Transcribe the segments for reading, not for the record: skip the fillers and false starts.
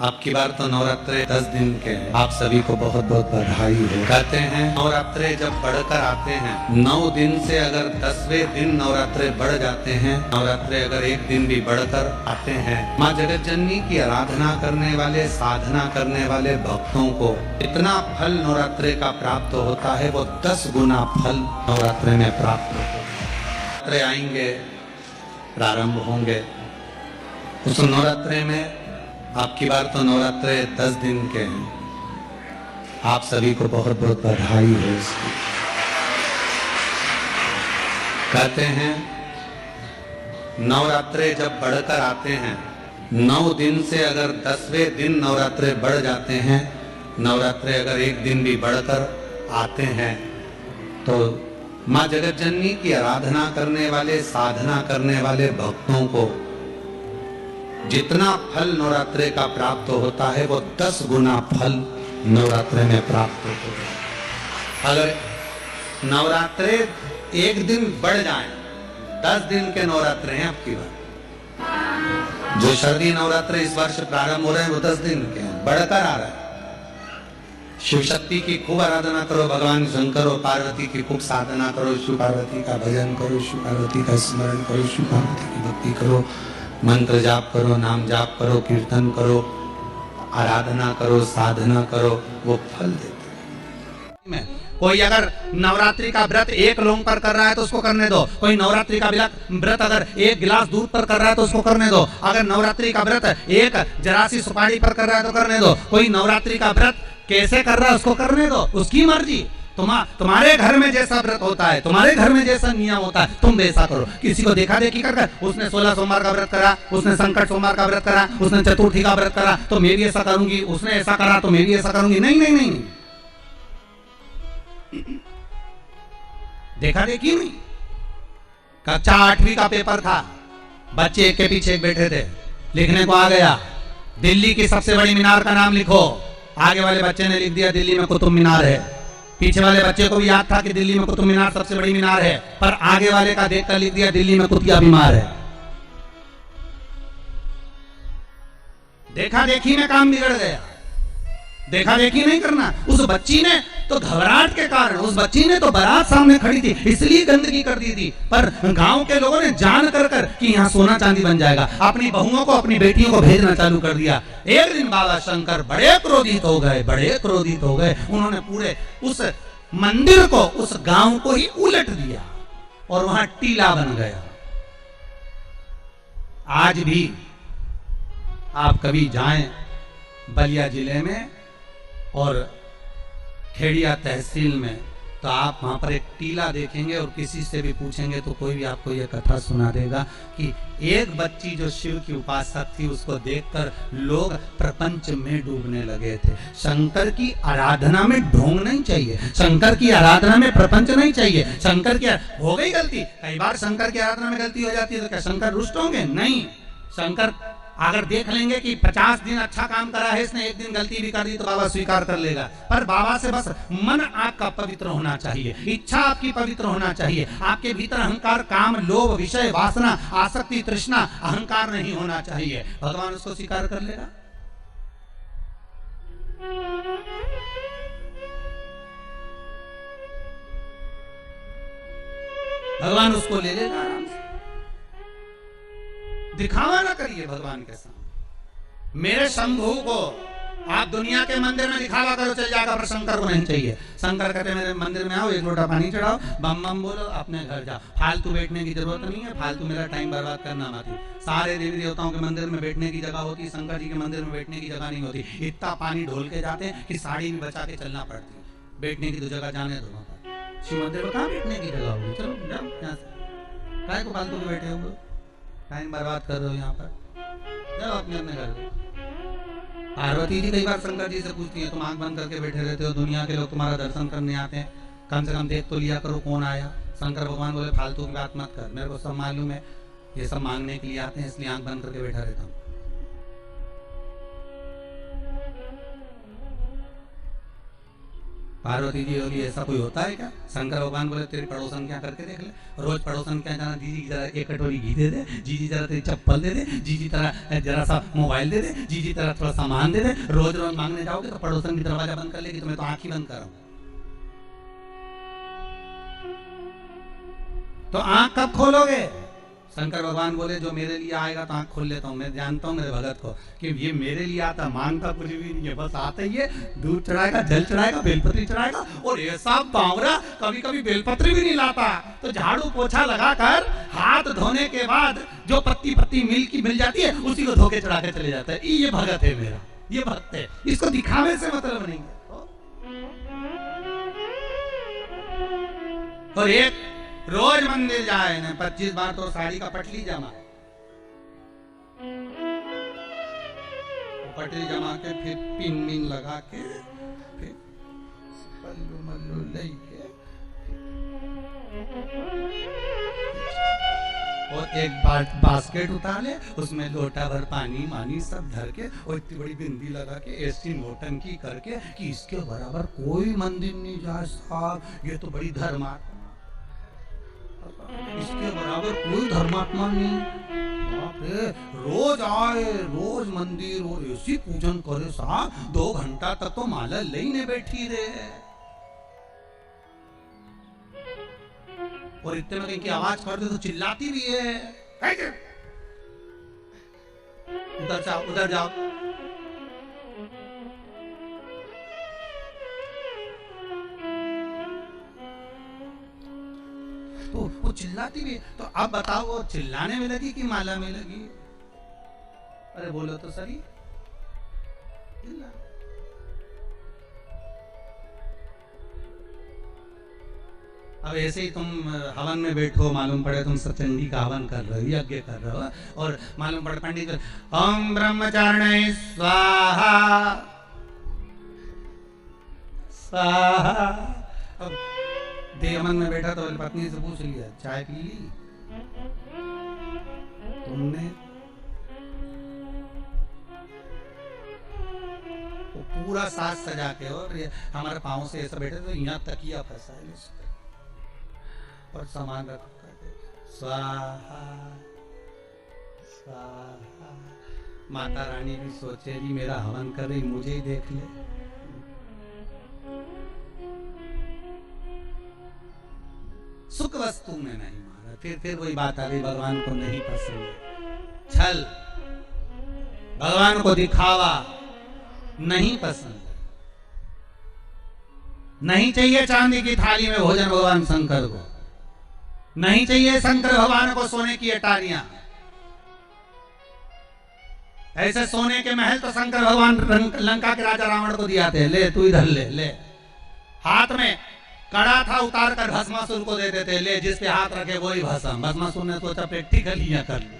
आपकी बार तो नवरात्रे 10 दिन के हैं। आप सभी को बहुत बहुत बधाई हो। कहते हैं नवरात्रे जब बढ़कर आते हैं, 9 दिन से अगर 10वें दिन नवरात्रे बढ़ जाते हैं, नवरात्रे अगर एक दिन भी बढ़कर आते हैं, माँ जगत जननी की आराधना करने वाले, साधना करने वाले भक्तों को इतना फल नवरात्रे का प्राप्त होता है, वो 10 गुना फल नवरात्रे में प्राप्त होता है। नवरात्रे आएंगे, प्रारंभ होंगे, उस नवरात्रे में आपकी बार तो नवरात्रे 10 दिन के हैं। आप सभी को बहुत बहुत बधाई हो इसकी। कहते हैं नवरात्रे जब बढ़कर आते हैं, 9 दिन से अगर 10वें दिन नवरात्रे बढ़ जाते हैं, नवरात्रे अगर एक दिन भी बढ़कर आते हैं, तो माँ जगत जननी की आराधना करने वाले, साधना करने वाले भक्तों को जितना फल नवरात्रे का प्राप्त होता है, वो 10 गुना फल नवरात्रे में प्राप्त होता है। अगर नवरात्रे एक दिन बढ़ जाए, 10 दिन के नवरात्रे हैं आपकी बार। जो शारदीय नवरात्रे इस वर्ष प्रारंभ हो रहे हैं, वो 10 दिन के हैं, बढ़कर आ रहा है। शिव शक्ति की खूब आराधना करो, भगवान शंकर और पार्वती की खूब साधना करो, शिव पार्वती का भजन करो, शिव पार्वती का स्मरण करो, शिव पार्वती की भक्ति करो, मंत्र जाप करो, नाम जाप करो, कीर्तन करो, आराधना करो, साधना करो, वो फल देते हैं। कोई अगर नवरात्रि का व्रत एक लौंग पर कर रहा है तो उसको करने दो। कोई नवरात्रि का व्रत अगर एक गिलास दूध पर कर रहा है तो उसको करने दो। अगर नवरात्रि का व्रत एक जरासी सुपारी पर कर रहा है तो करने दो। कोई नवरात्रि का व्रत कैसे कर रहा है उसको करने दो, उसकी मर्जी। तुम्हारे घर में जैसा व्रत होता है, तुम्हारे घर में जैसा नियम होता है, तुम वैसा करो। किसी को देखा देखी कर उसने 16 सोमवार का व्रत करा, उसने संकट सोमवार का व्रत करा, उसने चतुर्थी का व्रत करा, तो मैं भी ऐसा करूंगी, उसने ऐसा करा तो मैं भी ऐसा करूंगी। नहीं नहीं नहीं, देखा देखी नहीं। कक्षा 8वीं का पेपर था, बच्चे एक के पीछे एक बैठे थे, लिखने को आ गया दिल्ली की सबसे बड़ी मीनार का नाम लिखो। आगे वाले बच्चे ने लिख दिया दिल्ली में कुतुब मीनार है। पीछे वाले बच्चे को भी याद था कि दिल्ली में कुतुब मीनार सबसे बड़ी मीनार है, पर आगे वाले का देखकर लिख दिया दिल्ली में कुतिया बीमार है। देखा देखी में काम बिगड़ गया। देखा देखी नहीं करना। उस बच्ची ने तो घबराहट के कारण, उस बच्ची ने तो बारात सामने खड़ी थी इसलिए गंदगी कर दी थी, पर गांव के लोगों ने जान कर कि यहाँ सोना चांदी बन जाएगा, अपनी बहुओं को, अपनी बेटियों को भेजना चालू कर दिया। एक दिन बाबा शंकर बड़े क्रोधित हो गए, बड़े क्रोधित हो गए। उन्होंने पूरे उस मंदिर को, उस गांव को ही उलट दिया और वहां टीला बन गया। आज भी आप कभी जाएं बलिया जिले में और खेड़िया तहसील में, तो आप वहां पर एक टीला देखेंगे और किसी से भी पूछेंगे तो कोई भी आपको यह कथा सुना देगा कि एक बच्ची जो शिव की उपासक थी, उसको देखकर लोग प्रपंच में डूबने लगे थे। शंकर की आराधना में ढोंग नहीं चाहिए, शंकर की आराधना में प्रपंच नहीं चाहिए। शंकर की हो गई गलती, कई बार शंकर की आराधना में गलती हो जाती है तो क्या शंकर रुष्ट होंगे? नहीं। शंकर अगर देख लेंगे कि 50 दिन अच्छा काम करा है इसने, एक दिन गलती भी कर दी तो बाबा स्वीकार कर लेगा। पर बाबा से बस मन आपका पवित्र होना चाहिए, इच्छा आपकी पवित्र होना चाहिए। आपके भीतर अहंकार, काम, लोभ, विषय, वासना, आसक्ति, तृष्णा, अहंकार नहीं होना चाहिए। भगवान उसको स्वीकार कर लेगा। भगवान उसको ले लेगा आराम से। दिखावा ना करिए भगवान के सामने। मेरे शंभू को आप दुनिया के मंदिर में दिखावा करो चल जाएगा, पर शंकर को नहीं चाहिए। शंकर कहते मेरे मंदिर में आओ, एक लोटा पानी चढ़ाओ, बम बम बोलो, अपने घर जाओ। फालतू बैठने की जरूरत नहीं है, फालतू मेरा टाइम बर्बाद करना मत। सारे देवी देवताओं के मंदिर में बैठने की जगह होती, शंकर जी के मंदिर में बैठने की जगह नहीं होती। इतना पानी ढोल के जाते हैं कि साड़ी भी बचा के चलना पड़ती है। बैठने की तो जगह जाने दो। शिव मंदिर में कहाँ बैठने की जगह होगी? चलो जाओ यहाँ से, काय को फालतू बैठे हो, टाइम बर्बाद कर रहे हो यहाँ पर, जाओ अपने अपने घर। पार्वती जी कई बार शंकर जी से पूछती है, तुम आंख बंद करके बैठे रहते हो, दुनिया के लोग तुम्हारा दर्शन करने आते हैं, कम से कम देख तो लिया करो कौन आया। शंकर भगवान बोले फालतू की बात मत कर, मेरे को सब मालूम है, ये सब मांगने के लिए आते हैं, इसलिए आंख बंद करके बैठा रहता हूँ। पार्वती जी बोली ऐसा कोई होता है क्या? शंकर भगवान बोले तेरे पड़ोसन क्या करके देख ले, रोज पड़ोसन क्या जाना, जीजी जरा एक कटोरी घी दे दे, जीजी जरा तेरी चप्पल दे दे, जीजी तरह जरा सा मोबाइल दे दे, जीजी तरह थोड़ा सामान दे दे। रोज रोज मांगने जाओगे तो पड़ोसन की दरवाजा बंद कर लेगी, तो मैं तो आंख ही बंद कर, तो आंख कब खोलोगे? शंकर भगवान बोले जो मेरे लिए आएगा तो आंख खोल लेता हूँ। मैं जानता हूँ मेरे भगत को कि ये मेरे लिए आता, मांगता कुछ भी नहीं है, बस आता ही है, दूध चढ़ाएगा, जल चढ़ाएगा, बेलपत्री चढ़ाएगा। और ऐसा बावरा कभी कभी बेलपत्री भी नहीं लाता, तो झाड़ू पोछा लगाकर हाथ धोने के बाद जो पत्ती पत्ती मिल जाती है उसी को धो के चढ़ा के चले जाता है। ये भगत है मेरा, ये भक्त है, इसको दिखावे से मतलब नहीं है। और एक रोज मंदिर जाए ना 25 बार तो साड़ी का पटली जमा, पटली जमा के फिर पिन मिन लगा के फिर पल्लू मल्लू लेके और एक बास्केट उतार ले, उसमें लोटा भर पानी मानी सब धर के और इतनी बड़ी बिंदी लगा के ऐसी नोटंकी करके कि इसके बराबर कोई मंदिर नहीं जाए साहब, ये तो बड़ी धर्मात्मा, इसके बराबर कोई धर्मात्मा नहीं। बाप रे, रोज आए, रोज मंदिर और ऐसी पूजन करे साहब, 2 घंटा तक तो माला लेने बैठी रहे। और इतने में कहीं की आवाज कर दे तो चिल्लाती भी है, उधर जाओ उधर जाओ। तो वो चिल्लाती भी है। तो अब बताओ वो चिल्लाने में लगी कि माला में लगी? अरे बोलो तो सही। अब ऐसे ही तुम हवन में बैठो, मालूम पड़े तुम सचंडी का हवन कर रहे हो, यज्ञ कर रहे हो, और मालूम पड़े पंडित ओम ब्रह्मचारिणे स्वाहा स्वाहा। अब देवमन में बैठा तो पत्नी से पूछ लिया चाय पी ली तुमने? वो पूरा साज सजा के और हमारे पाँव से ऐसा बैठे तो यहाँ तकिया फंसा है और सामान रख स्वाहा स्वाहा। माता रानी भी सोचे जी मेरा हवन कर रही, मुझे ही देख ले। सुख वस्तु में नहीं माना। फिर वही बात आ गई, भगवान को नहीं पसंद छल, भगवान को दिखावा नहीं पसंद। नहीं चाहिए चांदी की थाली में भोजन भगवान शंकर को, नहीं चाहिए शंकर भगवान को सोने की अटारियां। ऐसे सोने के महल तो शंकर भगवान लंका के राजा रावण को दिया थे, ले तू इधर ले ले। हाथ में कड़ा था, उतार कर भस्मासुर को दे देते, ले जिस पे हाथ रखे वही भस्म। भस्मासुर ने सोचा प्रैक्टिकलियां कर ली,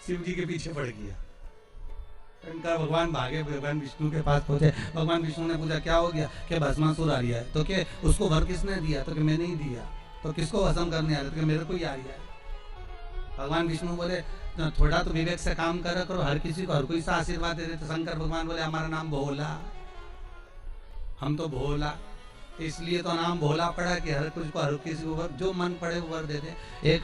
शिव जी के पीछे पड़ गया। शंकर भगवान भागे, भगवान विष्णु के पास पहुंचे। भगवान विष्णु ने पूछा क्या हो गया? कि भस्मासुर आ रहा है। तो क्या उसको वर किसने दिया? तो कि मैंने ही दिया। तो किसको भस्म करने आ रहा? तो मेरे को ही आ रहा है। भगवान विष्णु बोले थोड़ा तो विवेक से काम करा करो, हर किसी को हर कोई सा आशीर्वाद दे रहे। तो शंकर भगवान बोले हमारा नाम भोला, हम तो भोला, इसलिए तो नाम भोला पड़ा कि हर कुछ को हर किसी को जो मन पड़े वो वर दे दे। एक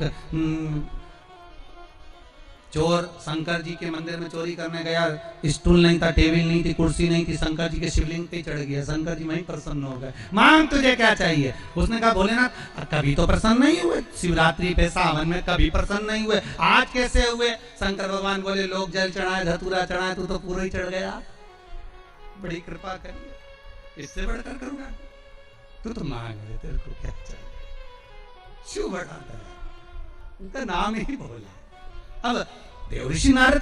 चोर शंकर जी के मंदिर में चोरी करने गया, स्टूल नहीं था, टेबल नहीं थी, कुर्सी नहीं थी, शंकर जी के शिवलिंग पे चढ़ गया। शंकर जी वहीं प्रसन्न हो गए, मांग तुझे क्या चाहिए? उसने कहा भोलेनाथ कभी तो प्रसन्न नहीं हुए, शिवरात्रि पे सावन में कभी प्रसन्न नहीं हुए, आज कैसे हुए? शंकर भगवान बोले लोग जल चढ़ाए, धतूरा चढ़ाए, तू तो पूरा ही चढ़ गया, बड़ी कृपा करिए, इससे बढ़कर करूंगा? तू तो मांग रहे, तेरे को क्या चाहिए? शिव बढ़ाता है, उनका नाम ही भोला। अब देवऋषि नारद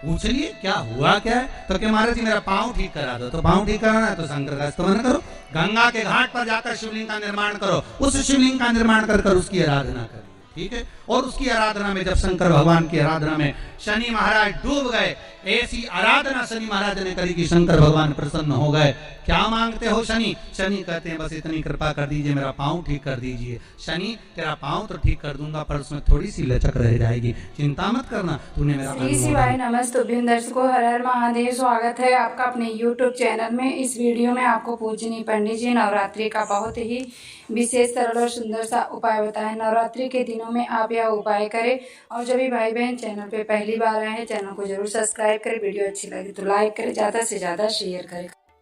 पूछ लिए क्या हुआ क्या है? तो क्या महाराज जी मेरा पांव ठीक करा दो। तो पांव ठीक कराना है तो शंकर का स्तमन करो, गंगा के घाट पर जाकर शिवलिंग का निर्माण करो, उस शिवलिंग का निर्माण कर उसकी आराधना करिए, ठीक है? और उसकी आराधना में जब शंकर भगवान की आराधना में शनि महाराज डूब गए, ऐसी आराधना शनि महाराज ने करी कि शंकर भगवान प्रसन्न हो गए। क्या मांगते हो शनि? शनि कहते हैं बस इतनी कृपा कर दीजिए, मेरा पाँव ठीक कर दीजिए। शनि तेरा पाँव तो ठीक कर दूंगा पर उसमें थोड़ी सी लचक रह जाएगी, चिंता मत करना, तूने मेरा श्री शिवाय नमस्तुभ्यं। दर्शकों हर हर महादेव, स्वागत है आपका अपने YouTube चैनल में। इस वीडियो में आपको पूजनीय पंडित जी नवरात्रि का बहुत ही विशेष सरल और सुंदर सा उपाय बताएं। नवरात्रि के दिनों में आप यह उपाय करें। और जब भी भाई बहन चैनल पे पहली बार आए हैं, चैनल को जरूर सब्सक्राइब करें। वीडियो अच्छी लगी तो लाइक करें, ज़्यादा से ज़्यादा शेयर करें।